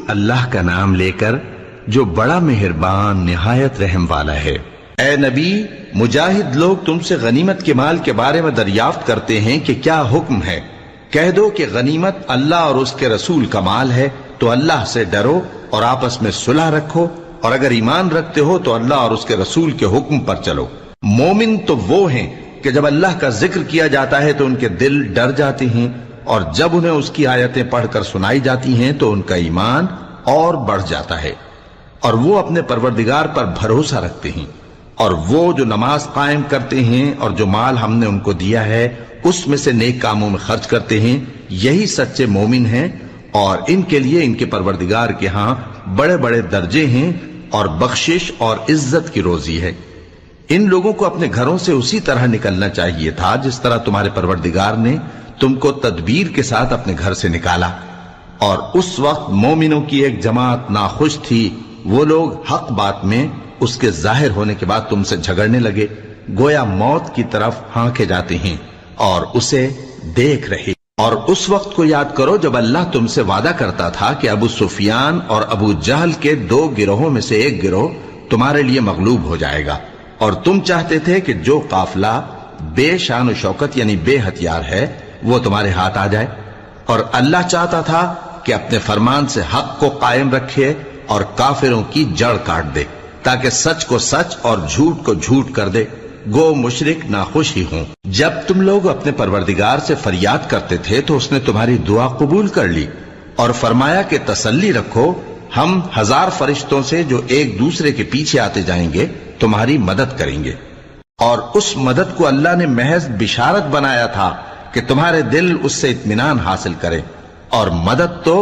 اللہ کا نام لے کر جو بڑا مہربان نہایت رحم والا ہے۔ اے نبی، مجاہد لوگ تم سے غنیمت کے مال کے بارے میں دریافت کرتے ہیں کہ کیا حکم ہے۔ کہہ دو کہ غنیمت اللہ اور اس کے رسول کا مال ہے، تو اللہ سے ڈرو اور آپس میں صلح رکھو، اور اگر ایمان رکھتے ہو تو اللہ اور اس کے رسول کے حکم پر چلو۔ مومن تو وہ ہیں کہ جب اللہ کا ذکر کیا جاتا ہے تو ان کے دل ڈر جاتے ہیں، اور جب انہیں اس کی آیتیں پڑھ کر سنائی جاتی ہیں تو ان کا ایمان اور بڑھ جاتا ہے، اور وہ اپنے پروردگار پر بھروسہ رکھتے ہیں، اور وہ جو نماز قائم کرتے ہیں اور جو مال ہم نے ان کو دیا ہے اس میں سے نیک کاموں میں خرچ کرتے ہیں، یہی سچے مومن ہیں، اور ان کے لیے ان کے پروردگار کے ہاں بڑے بڑے درجے ہیں اور بخشش اور عزت کی روزی ہے۔ ان لوگوں کو اپنے گھروں سے اسی طرح نکلنا چاہیے تھا جس طرح تمہارے پروردگار نے تم کو تدبیر کے ساتھ اپنے گھر سے نکالا، اور اس وقت مومنوں کی ایک جماعت ناخوش تھی، وہ لوگ حق بات میں اس کے ظاہر ہونے کے بعد تم سے جھگڑنے لگے، گویا موت کی طرف ہانکے جاتے ہیں اور اسے دیکھ رہے۔ اور اس وقت کو یاد کرو جب اللہ تم سے وعدہ کرتا تھا کہ ابو سفیان اور ابو جہل کے 2 گروہوں میں سے ایک گروہ تمہارے لیے مغلوب ہو جائے گا، اور تم چاہتے تھے کہ جو قافلہ بے شان و شوکت یعنی بے ہتھیار ہے وہ تمہارے ہاتھ آ جائے، اور اللہ چاہتا تھا کہ اپنے فرمان سے حق کو قائم رکھے اور کافروں کی جڑ کاٹ دے، تاکہ سچ کو سچ اور جھوٹ کو جھوٹ کر دے، گو مشرک ناخوش ہی ہوں۔ جب تم لوگ اپنے پروردگار سے فریاد کرتے تھے تو اس نے تمہاری دعا قبول کر لی اور فرمایا کہ تسلی رکھو، ہم 1000 فرشتوں سے جو ایک دوسرے کے پیچھے آتے جائیں گے تمہاری مدد کریں گے۔ اور اس مدد کو اللہ نے محض بشارت بنایا تھا کہ تمہارے دل اس سے اطمینان حاصل کرے، اور مدد تو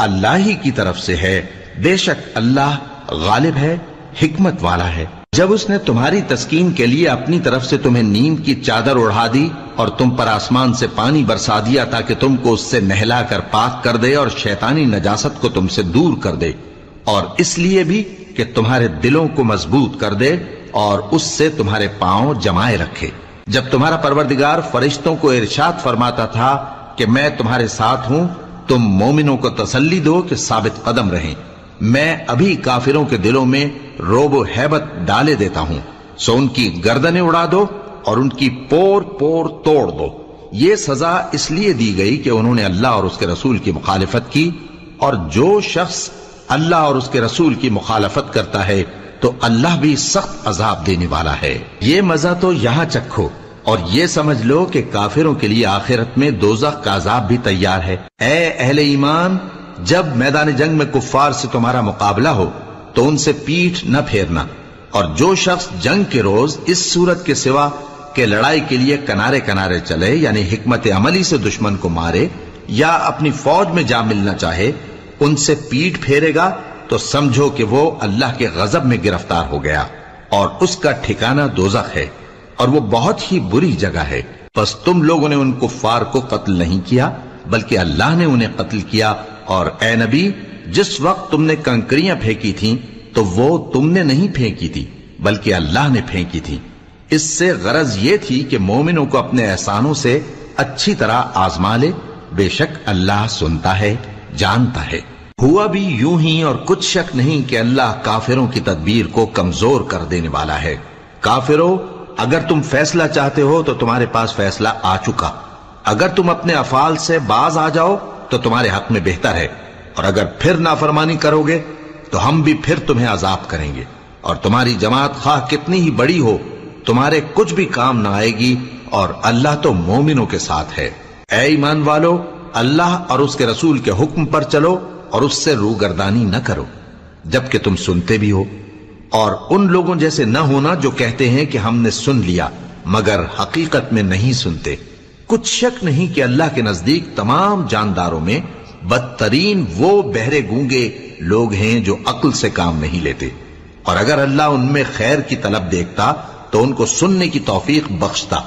اللہ ہی کی طرف سے ہے، بے شک اللہ غالب ہے، حکمت والا ہے۔ جب اس نے تمہاری تسکین کے لیے اپنی طرف سے تمہیں نیند کی چادر اڑھا دی اور تم پر آسمان سے پانی برسا دیا تاکہ تم کو اس سے نہلا کر پاک کر دے اور شیطانی نجاست کو تم سے دور کر دے، اور اس لیے بھی کہ تمہارے دلوں کو مضبوط کر دے اور اس سے تمہارے پاؤں جمائے رکھے۔ جب تمہارا پروردگار فرشتوں کو ارشاد فرماتا تھا کہ میں تمہارے ساتھ ہوں، تم مومنوں کو تسلی دو کہ ثابت قدم رہیں، میں ابھی کافروں کے دلوں میں روب و ہیبت ڈالے دیتا ہوں، سو ان کی گردنیں اڑا دو اور ان کی پور پور توڑ دو۔ یہ سزا اس لیے دی گئی کہ انہوں نے اللہ اور اس کے رسول کی مخالفت کی، اور جو شخص اللہ اور اس کے رسول کی مخالفت کرتا ہے تو اللہ بھی سخت عذاب دینے والا ہے۔ یہ مزہ تو یہاں چکھو، اور یہ سمجھ لو کہ کافروں کے لیے آخرت میں دوزخ کا عذاب بھی تیار ہے۔ اے اہل ایمان، جب میدان جنگ میں کفار سے تمہارا مقابلہ ہو تو ان سے پیٹھ نہ پھیرنا، اور جو شخص جنگ کے روز اس صورت کے سوا کہ لڑائی کے لیے کنارے کنارے چلے یعنی حکمت عملی سے دشمن کو مارے یا اپنی فوج میں جا ملنا چاہے، ان سے پیٹھ پھیرے گا تو سمجھو کہ وہ اللہ کے غضب میں گرفتار ہو گیا، اور اس کا ٹھکانہ دوزخ ہے، اور وہ بہت ہی بری جگہ ہے۔ پس تم لوگوں نے ان کفار کو قتل نہیں کیا بلکہ اللہ نے انہیں قتل کیا، اور اے نبی، جس وقت تم نے کنکریاں پھینکی تھیں تو وہ تم نے نہیں پھینکی تھی بلکہ اللہ نے پھینکی تھی۔ اس سے غرض یہ تھی کہ مومنوں کو اپنے احسانوں سے اچھی طرح آزما لے، بے شک اللہ سنتا ہے، جانتا ہے۔ ہوا بھی یوں ہی، اور کچھ شک نہیں کہ اللہ کافروں کی تدبیر کو کمزور کر دینے والا ہے۔ کافروں، اگر تم فیصلہ چاہتے ہو تو تمہارے پاس فیصلہ آ چکا، اگر تم اپنے افعال سے باز آ جاؤ تو تمہارے حق میں بہتر ہے، اور اگر پھر نافرمانی کرو گے تو ہم بھی پھر تمہیں عذاب کریں گے، اور تمہاری جماعت خواہ کتنی ہی بڑی ہو تمہارے کچھ بھی کام نہ آئے گی، اور اللہ تو مومنوں کے ساتھ ہے۔ اے ایمان والو، اللہ اور اس کے رسول کے حکم پر چلو اور اس سے روگردانی نہ کرو جبکہ تم سنتے بھی ہو، اور ان لوگوں جیسے نہ ہونا جو کہتے ہیں کہ ہم نے سن لیا مگر حقیقت میں نہیں سنتے۔ کچھ شک نہیں کہ اللہ کے نزدیک تمام جانداروں میں بدترین وہ بہرے گونگے لوگ ہیں جو عقل سے کام نہیں لیتے، اور اگر اللہ ان میں خیر کی طلب دیکھتا تو ان کو سننے کی توفیق بخشتا،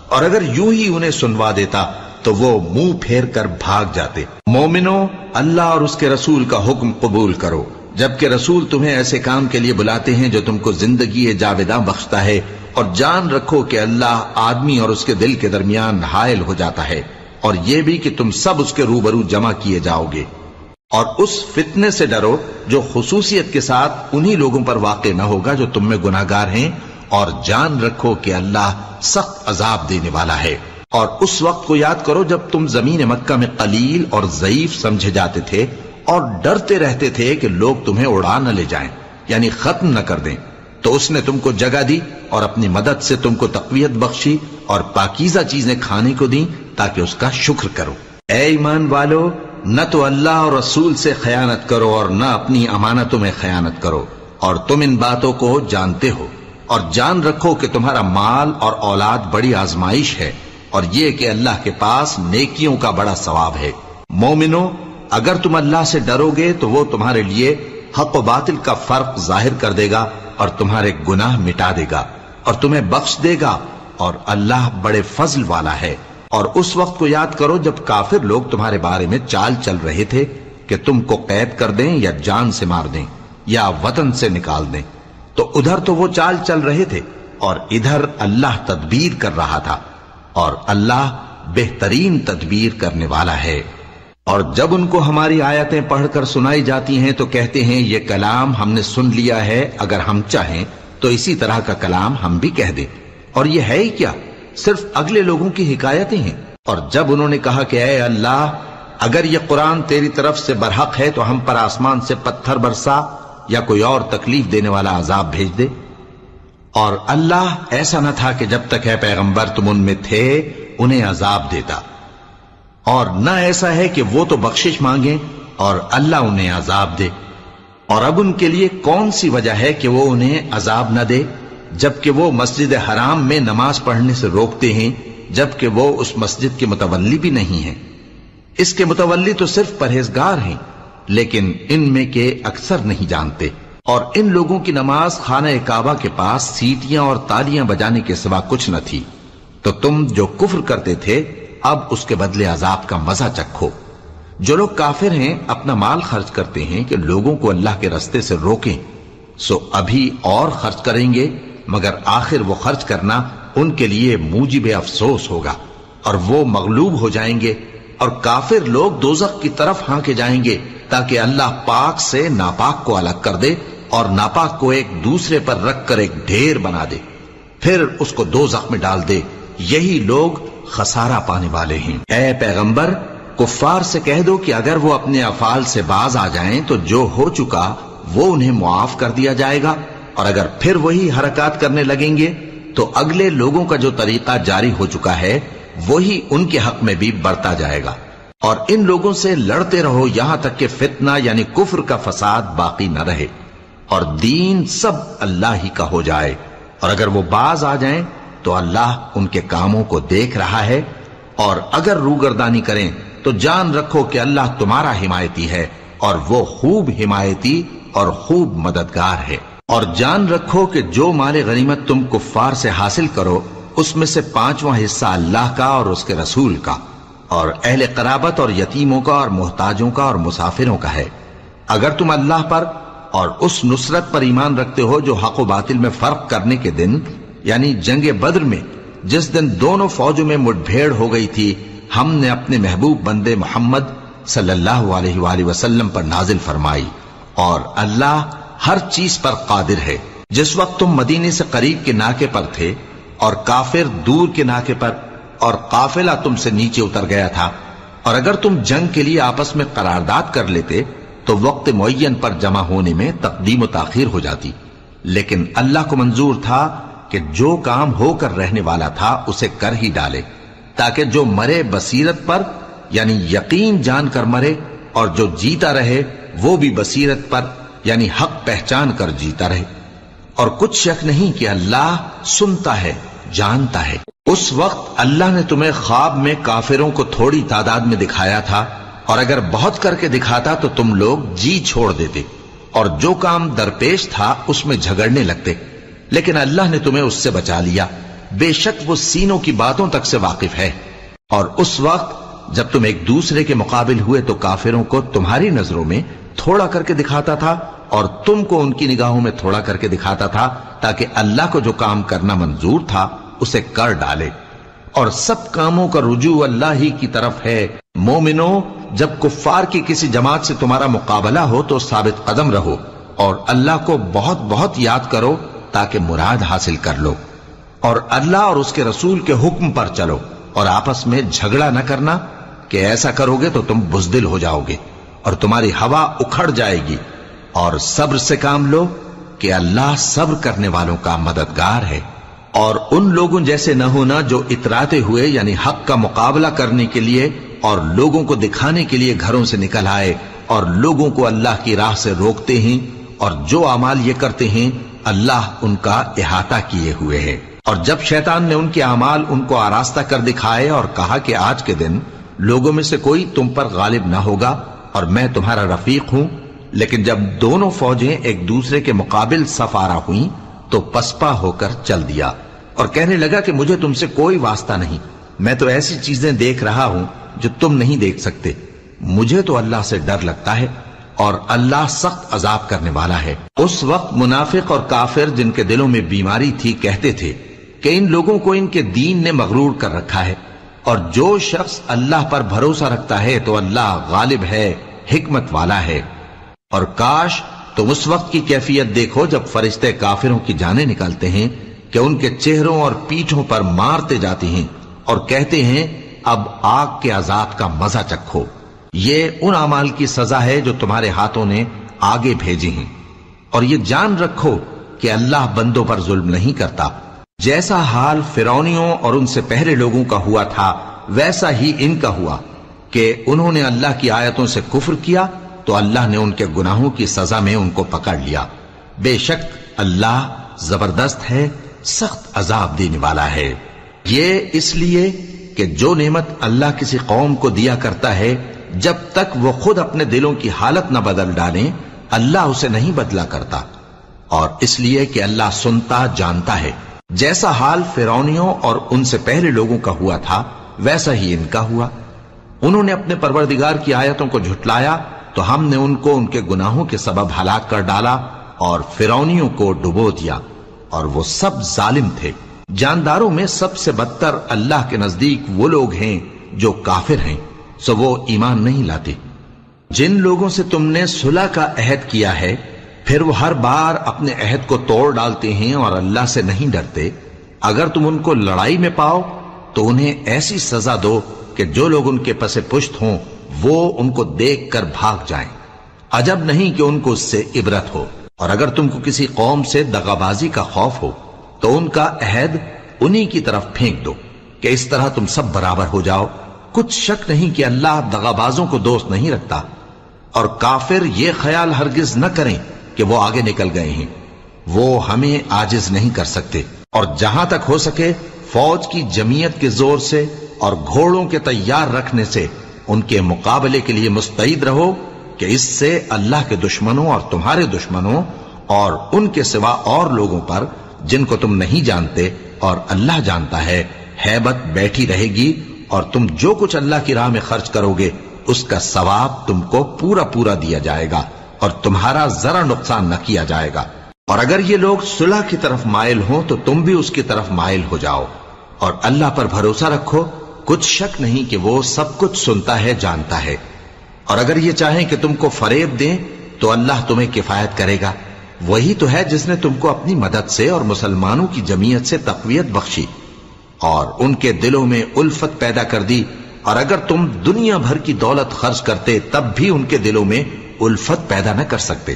اور اگر یوں ہی انہیں سنوا دیتا تو وہ منہ پھیر کر بھاگ جاتے۔ مومنوں، اللہ اور اس کے رسول کا حکم قبول کرو جبکہ رسول تمہیں ایسے کام کے لیے بلاتے ہیں جو تم کو زندگی جاوداں بخشتا ہے، اور جان رکھو کہ اللہ آدمی اور اس کے دل کے درمیان حائل ہو جاتا ہے، اور یہ بھی کہ تم سب اس کے روبرو جمع کیے جاؤ گے۔ اور اس فتنے سے ڈرو جو خصوصیت کے ساتھ انہی لوگوں پر واقع نہ ہوگا جو تم میں گناہگار ہیں، اور جان رکھو کہ اللہ سخت عذاب دینے والا ہے۔ اور اس وقت کو یاد کرو جب تم زمین مکہ میں قلیل اور ضعیف سمجھے جاتے تھے اور ڈرتے رہتے تھے کہ لوگ تمہیں اڑا نہ لے جائیں، یعنی ختم نہ کر دیں، تو اس نے تم کو جگہ دی اور اپنی مدد سے تم کو تقویت بخشی اور پاکیزہ چیزیں کھانے کو دیں تاکہ اس کا شکر کرو۔ اے ایمان والو، نہ تو اللہ اور رسول سے خیانت کرو اور نہ اپنی امانتوں میں خیانت کرو، اور تم ان باتوں کو جانتے ہو، اور جان رکھو کہ تمہارا مال اور اولاد بڑی آزمائش ہے، اور یہ کہ اللہ کے پاس نیکیوں کا بڑا ثواب ہے۔ مومنو، اگر تم اللہ سے ڈرو گے تو وہ تمہارے لیے حق و باطل کا فرق ظاہر کر دے گا اور تمہارے گناہ مٹا دے گا اور تمہیں بخش دے گا، اور اللہ بڑے فضل والا ہے۔ اور اس وقت کو یاد کرو جب کافر لوگ تمہارے بارے میں چال چل رہے تھے کہ تم کو قید کر دیں یا جان سے مار دیں یا وطن سے نکال دیں، تو ادھر تو وہ چال چل رہے تھے اور ادھر اللہ تدبیر کر رہا تھا، اور اللہ بہترین تدبیر کرنے والا ہے۔ اور جب ان کو ہماری آیتیں پڑھ کر سنائی جاتی ہیں تو کہتے ہیں یہ کلام ہم نے سن لیا ہے، اگر ہم چاہیں تو اسی طرح کا کلام ہم بھی کہہ دیں، اور یہ ہے ہی کیا، صرف اگلے لوگوں کی حکایتیں ہیں۔ اور جب انہوں نے کہا کہ اے اللہ، اگر یہ قرآن تیری طرف سے برحق ہے تو ہم پر آسمان سے پتھر برسا یا کوئی اور تکلیف دینے والا عذاب بھیج دے۔ اور اللہ ایسا نہ تھا کہ جب تک ہے پیغمبر تم ان میں تھے انہیں عذاب دیتا، اور نہ ایسا ہے کہ وہ تو بخشش مانگیں اور اللہ انہیں عذاب دے۔ اور اب ان کے لیے کون سی وجہ ہے کہ وہ انہیں عذاب نہ دے، جبکہ وہ مسجد حرام میں نماز پڑھنے سے روکتے ہیں، جبکہ وہ اس مسجد کے متولی بھی نہیں ہیں۔ اس کے متولی تو صرف پرہیزگار ہیں، لیکن ان میں کے اکثر نہیں جانتے۔ اور ان لوگوں کی نماز خانہ کعبہ کے پاس سیٹیاں اور تالیاں بجانے کے سوا کچھ نہ تھی، تو تم جو کفر کرتے تھے اب اس کے بدلے عذاب کا مزہ چکھو۔ جو لوگ کافر ہیں اپنا مال خرچ کرتے ہیں کہ لوگوں کو اللہ کے رستے سے روکیں، سو ابھی اور خرچ کریں گے، مگر آخر وہ خرچ کرنا ان کے لیے موجب افسوس ہوگا، اور وہ مغلوب ہو جائیں گے، اور کافر لوگ دوزخ کی طرف ہانکے جائیں گے تاکہ اللہ پاک سے ناپاک کو الگ کر دے اور ناپاک کو ایک دوسرے پر رکھ کر ایک ڈھیر بنا دے، پھر اس کو دوزخ میں ڈال دے۔ یہی لوگ خسارہ پانے والے ہیں۔ اے پیغمبر، کفار سے کہہ دو کہ اگر وہ اپنے افعال سے باز آ جائیں تو جو ہو چکا وہ انہیں معاف کر دیا جائے گا، اور اگر پھر وہی حرکات کرنے لگیں گے تو اگلے لوگوں کا جو طریقہ جاری ہو چکا ہے وہی ان کے حق میں بھی برتا جائے گا۔ اور ان لوگوں سے لڑتے رہو یہاں تک کہ فتنہ یعنی کفر کا فساد باقی نہ رہے اور دین سب اللہ ہی کا ہو جائے، اور اگر وہ باز آ جائیں تو اللہ ان کے کاموں کو دیکھ رہا ہے، اور اگر روگردانی کریں تو جان رکھو کہ اللہ تمہارا حمایتی ہے، اور وہ خوب حمایتی اور خوب مددگار ہے۔ اور جان رکھو کہ جو مال غنیمت تم کفار سے حاصل کرو اس میں سے 5واں حصہ اللہ کا اور اس کے رسول کا اور اہل قرابت اور یتیموں کا اور محتاجوں کا اور مسافروں کا ہے۔ اگر تم اللہ پر اور اس نصرت پر ایمان رکھتے ہو جو حق و باطل میں فرق کرنے کے دن یعنی جنگ بدر میں جس دن دونوں فوجوں میں مٹ بھیڑ ہو گئی تھی، ہم نے اپنے محبوب بندے محمد صلی اللہ علیہ وآلہ وسلم پر نازل فرمائی، اور اللہ ہر چیز پر قادر ہے۔ جس وقت تم مدینے سے قریب کے ناکے پر تھے اور کافر دور کے ناکے پر، اور قافلہ تم سے نیچے اتر گیا تھا، اور اگر تم جنگ کے لیے آپس میں قرارداد کر لیتے تو وقت معین پر جمع ہونے میں تقدیم و تاخیر ہو جاتی، لیکن اللہ کو منظور تھا کہ جو کام ہو کر رہنے والا تھا اسے کر ہی ڈالے، تاکہ جو مرے بصیرت پر یعنی یقین جان کر مرے، اور جو جیتا رہے وہ بھی بصیرت پر یعنی حق پہچان کر جیتا رہے۔ اور کچھ شک نہیں کہ اللہ سنتا ہے، جانتا ہے۔ اس وقت اللہ نے تمہیں خواب میں کافروں کو تھوڑی تعداد میں دکھایا تھا، اور اگر بہت کر کے دکھاتا تو تم لوگ جی چھوڑ دیتے اور جو کام درپیش تھا اس میں جھگڑنے لگتے، لیکن اللہ نے تمہیں اس سے بچا لیا، بے شک وہ سینوں کی باتوں تک سے واقف ہے۔ اور اس وقت جب تم ایک دوسرے کے مقابل ہوئے تو کافروں کو تمہاری نظروں میں تھوڑا کر کے دکھاتا تھا اور تم کو ان کی نگاہوں میں تھوڑا کر کے دکھاتا تھا، تاکہ اللہ کو جو کام کرنا منظور تھا اسے کر ڈالے، اور سب کاموں کا رجوع اللہ ہی کی طرف ہے۔ مومنو، جب کفار کی کسی جماعت سے تمہارا مقابلہ ہو تو ثابت قدم رہو اور اللہ کو بہت بہت یاد کرو تاکہ مراد حاصل کر لو، اور اللہ اور اس کے رسول کے حکم پر چلو، اور آپس میں جھگڑا نہ کرنا کہ ایسا کرو گے تو تم بزدل ہو جاؤ گے اور تمہاری ہوا اکھڑ جائے گی، اور صبر سے کام لو کہ اللہ صبر کرنے والوں کا مددگار ہے۔ اور ان لوگوں جیسے نہ ہونا جو اتراتے ہوئے یعنی حق کا مقابلہ کرنے کے لیے اور لوگوں کو دکھانے کے لیے گھروں سے نکل آئے اور لوگوں کو اللہ کی راہ سے روکتے ہیں، اور جو اعمال یہ کرتے ہیں اللہ ان کا احاطہ کیے ہوئے ہے۔ اور جب شیطان نے ان کے اعمال ان کو آراستہ کر دکھائے اور کہا کہ آج کے دن لوگوں میں سے کوئی تم پر غالب نہ ہوگا اور میں تمہارا رفیق ہوں، لیکن جب دونوں فوجیں ایک دوسرے کے مقابل صف آرا ہوئیں تو پسپا ہو کر چل دیا اور کہنے لگا کہ مجھے تم سے کوئی واسطہ نہیں، میں تو ایسی چیزیں دیکھ رہا ہوں جو تم نہیں دیکھ سکتے، مجھے تو اللہ سے ڈر لگتا ہے اور اللہ سخت عذاب کرنے والا ہے۔ اس وقت منافق اور کافر جن کے دلوں میں بیماری تھی کہتے تھے کہ ان لوگوں کو ان کے دین نے مغرور کر رکھا ہے، اور جو شخص اللہ پر بھروسہ رکھتا ہے تو اللہ غالب ہے، حکمت والا ہے۔ اور کاش تم اس وقت کی کیفیت دیکھو جب فرشتے کافروں کی جانیں نکالتے ہیں کہ ان کے چہروں اور پیٹھوں پر مارتے جاتے ہیں اور کہتے ہیں اب آگ کے عذاب کا مزہ چکھو، یہ ان اعمال کی سزا ہے جو تمہارے ہاتھوں نے آگے بھیجی ہیں، اور یہ جان رکھو کہ اللہ بندوں پر ظلم نہیں کرتا۔ جیسا حال فرعونیوں اور ان سے پہلے لوگوں کا ہوا تھا ویسا ہی ان کا ہوا کہ انہوں نے اللہ کی آیتوں سے کفر کیا تو اللہ نے ان کے گناہوں کی سزا میں ان کو پکڑ لیا۔ بے شک اللہ زبردست ہے، سخت عذاب دینے والا ہے۔ یہ اس لیے کہ جو نعمت اللہ کسی قوم کو دیا کرتا ہے جب تک وہ خود اپنے دلوں کی حالت نہ بدل ڈالیں اللہ اسے نہیں بدلا کرتا، اور اس لیے کہ اللہ سنتا جانتا ہے۔ جیسا حال فرعونیوں اور ان سے پہلے لوگوں کا ہوا تھا ویسا ہی ان کا ہوا۔ انہوں نے اپنے پروردگار کی آیتوں کو جھٹلایا تو ہم نے ان کو ان کے گناہوں کے سبب ہلاک کر ڈالا اور فرعونیوں کو ڈبو دیا، اور وہ سب ظالم تھے۔ جانداروں میں سب سے بدتر اللہ کے نزدیک وہ لوگ ہیں جو کافر ہیں، سو وہ ایمان نہیں لاتے۔ جن لوگوں سے تم نے صلح کا عہد کیا ہے پھر وہ ہر بار اپنے عہد کو توڑ ڈالتے ہیں اور اللہ سے نہیں ڈرتے، اگر تم ان کو لڑائی میں پاؤ تو انہیں ایسی سزا دو کہ جو لوگ ان کے پس پشت ہوں وہ ان کو دیکھ کر بھاگ جائیں، عجب نہیں کہ ان کو اس سے عبرت ہو۔ اور اگر تم کو کسی قوم سے دغابازی کا خوف ہو تو ان کا عہد انہی کی طرف پھینک دو کہ اس طرح تم سب برابر ہو جاؤ۔ کچھ شک نہیں کہ اللہ دغابازوں کو دوست نہیں رکھتا، اور کافر یہ خیال ہرگز نہ کریں کہ وہ آگے نکل گئے ہیں، وہ ہمیں عاجز نہیں کر سکتے۔ اور جہاں تک ہو سکے فوج کی جمعیت کے زور سے اور گھوڑوں کے تیار رکھنے سے ان کے مقابلے کے لیے مستعد رہو کہ اس سے اللہ کے دشمنوں اور تمہارے دشمنوں اور ان کے سوا اور لوگوں پر جن کو تم نہیں جانتے اور اللہ جانتا ہے ہیبت بیٹھی رہے گی، اور تم جو کچھ اللہ کی راہ میں خرچ کرو گے اس کا ثواب تم کو پورا پورا دیا جائے گا اور تمہارا ذرا نقصان نہ کیا جائے گا۔ اور اگر یہ لوگ صلح کی طرف مائل ہوں تو تم بھی اس کی طرف مائل ہو جاؤ، اور اللہ پر بھروسہ رکھو، کچھ شک نہیں کہ وہ سب کچھ سنتا ہے، جانتا ہے۔ اور اگر یہ چاہیں کہ تم کو فریب دیں تو اللہ تمہیں کفایت کرے گا، وہی تو ہے جس نے تم کو اپنی مدد سے اور مسلمانوں کی جمعیت سے تقویت بخشی اور ان کے دلوں میں الفت پیدا کر دی، اور اگر تم دنیا بھر کی دولت خرچ کرتے تب بھی ان کے دلوں میں الفت پیدا نہ کر سکتے،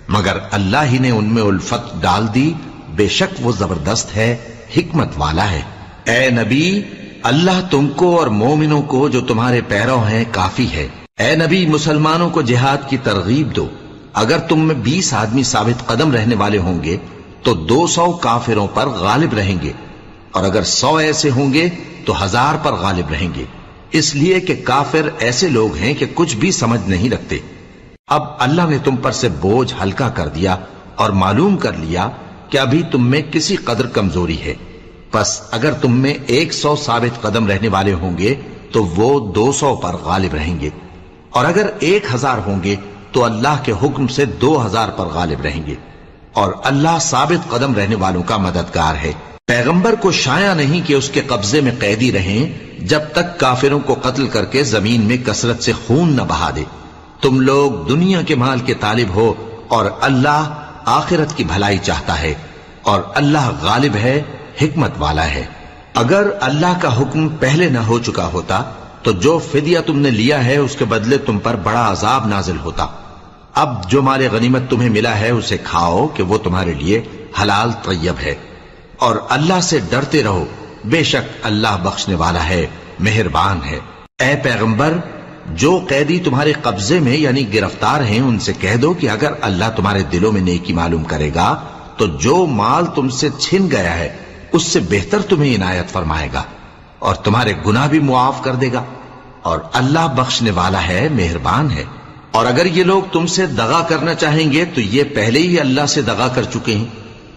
مگر اللہ ہی نے ان میں الفت ڈال دی، بے شک وہ زبردست ہے، حکمت والا ہے۔ اے نبی، اللہ تم کو اور مومنوں کو جو تمہارے پیرو ہیں کافی ہے۔ اے نبی، مسلمانوں کو جہاد کی ترغیب دو۔ اگر تم میں 20 آدمی ثابت قدم رہنے والے ہوں گے تو 200 کافروں پر غالب رہیں گے، اور اگر 100 ایسے ہوں گے تو 1000 پر غالب رہیں گے، اس لیے کہ کافر ایسے لوگ ہیں کہ کچھ بھی سمجھ نہیں رکھتے۔ اب اللہ نے تم پر سے بوجھ ہلکا کر دیا اور معلوم کر لیا کہ ابھی تم میں کسی قدر کمزوری ہے، پس اگر تم میں 100 ثابت قدم رہنے والے ہوں گے تو وہ 200 پر غالب رہیں گے، اور اگر 1000 ہوں گے تو اللہ کے حکم سے 2000 پر غالب رہیں گے، اور اللہ ثابت قدم رہنے والوں کا مددگار ہے۔ پیغمبر کو شایع نہیں کہ اس کے قبضے میں قیدی رہیں جب تک کافروں کو قتل کر کے زمین میں کثرت سے خون نہ بہا دے. تم لوگ دنیا کے مال کے طالب ہو اور اللہ آخرت کی بھلائی چاہتا ہے، اور اللہ غالب ہے، حکمت والا ہے. اگر اللہ کا حکم پہلے نہ ہو چکا ہوتا تو جو فدیہ تم نے لیا ہے اس کے بدلے تم پر بڑا عذاب نازل ہوتا. اب جو مال غنیمت تمہیں ملا ہے اسے کھاؤ کہ وہ تمہارے لیے حلال طیب ہے، اور اللہ سے ڈرتے رہو، بے شک اللہ بخشنے والا ہے، مہربان ہے. اے پیغمبر، جو قیدی تمہارے قبضے میں یعنی گرفتار ہیں ان سے کہہ دو کہ اگر اللہ تمہارے دلوں میں نیکی معلوم کرے گا تو جو مال تم سے چھن گیا ہے اس سے بہتر تمہیں عنایت فرمائے گا اور تمہارے گناہ بھی معاف کر دے گا، اور اللہ بخشنے والا ہے، مہربان ہے. اور اگر یہ لوگ تم سے دغا کرنا چاہیں گے تو یہ پہلے ہی اللہ سے دغا کر چکے ہیں،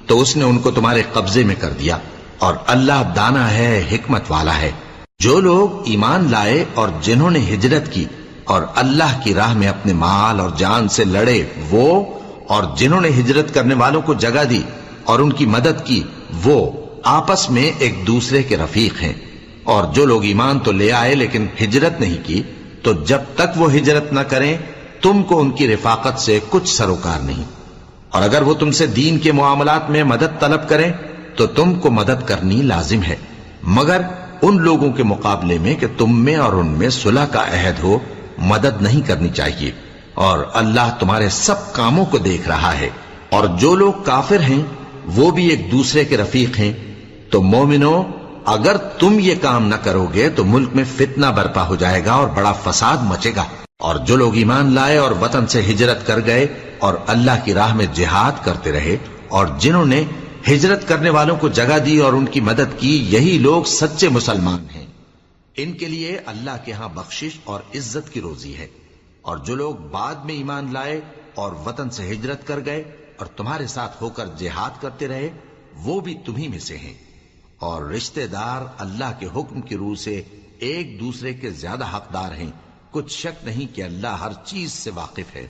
تو اس نے ان کو تمہارے قبضے میں کر دیا، اور اللہ دانا ہے، حکمت والا ہے. جو لوگ ایمان لائے اور جنہوں نے ہجرت کی اور اللہ کی راہ میں اپنے مال اور جان سے لڑے، وہ اور جنہوں نے ہجرت کرنے والوں کو جگہ دی اور ان کی مدد کی، وہ آپس میں ایک دوسرے کے رفیق ہیں. اور جو لوگ ایمان تو لے آئے لیکن ہجرت نہیں کی، تو جب تک وہ ہجرت نہ کریں تم کو ان کی رفاقت سے کچھ سروکار نہیں. اور اگر وہ تم سے دین کے معاملات میں مدد طلب کریں تو تم کو مدد کرنی لازم ہے، مگر ان لوگوں کے مقابلے میں کہ تم میں اور ان میں صلح کا عہد ہو مدد نہیں کرنی چاہیے، اور اللہ تمہارے سب کاموں کو دیکھ رہا ہے. اور جو لوگ کافر ہیں وہ بھی ایک دوسرے کے رفیق ہیں. تو مومنو، اگر تم یہ کام نہ کرو گے تو ملک میں فتنہ برپا ہو جائے گا اور بڑا فساد مچے گا. اور جو لوگ ایمان لائے اور وطن سے ہجرت کر گئے اور اللہ کی راہ میں جہاد کرتے رہے، اور جنہوں نے ہجرت کرنے والوں کو جگہ دی اور ان کی مدد کی، یہی لوگ سچے مسلمان ہیں. ان کے لیے اللہ کے ہاں بخشش اور عزت کی روزی ہے. اور جو لوگ بعد میں ایمان لائے اور وطن سے ہجرت کر گئے اور تمہارے ساتھ ہو کر جہاد کرتے رہے، وہ بھی تمہیں میں سے ہیں. اور رشتہ دار اللہ کے حکم کی روح سے ایک دوسرے کے زیادہ حقدار ہیں. کچھ شک نہیں کہ اللہ ہر چیز سے واقف ہے.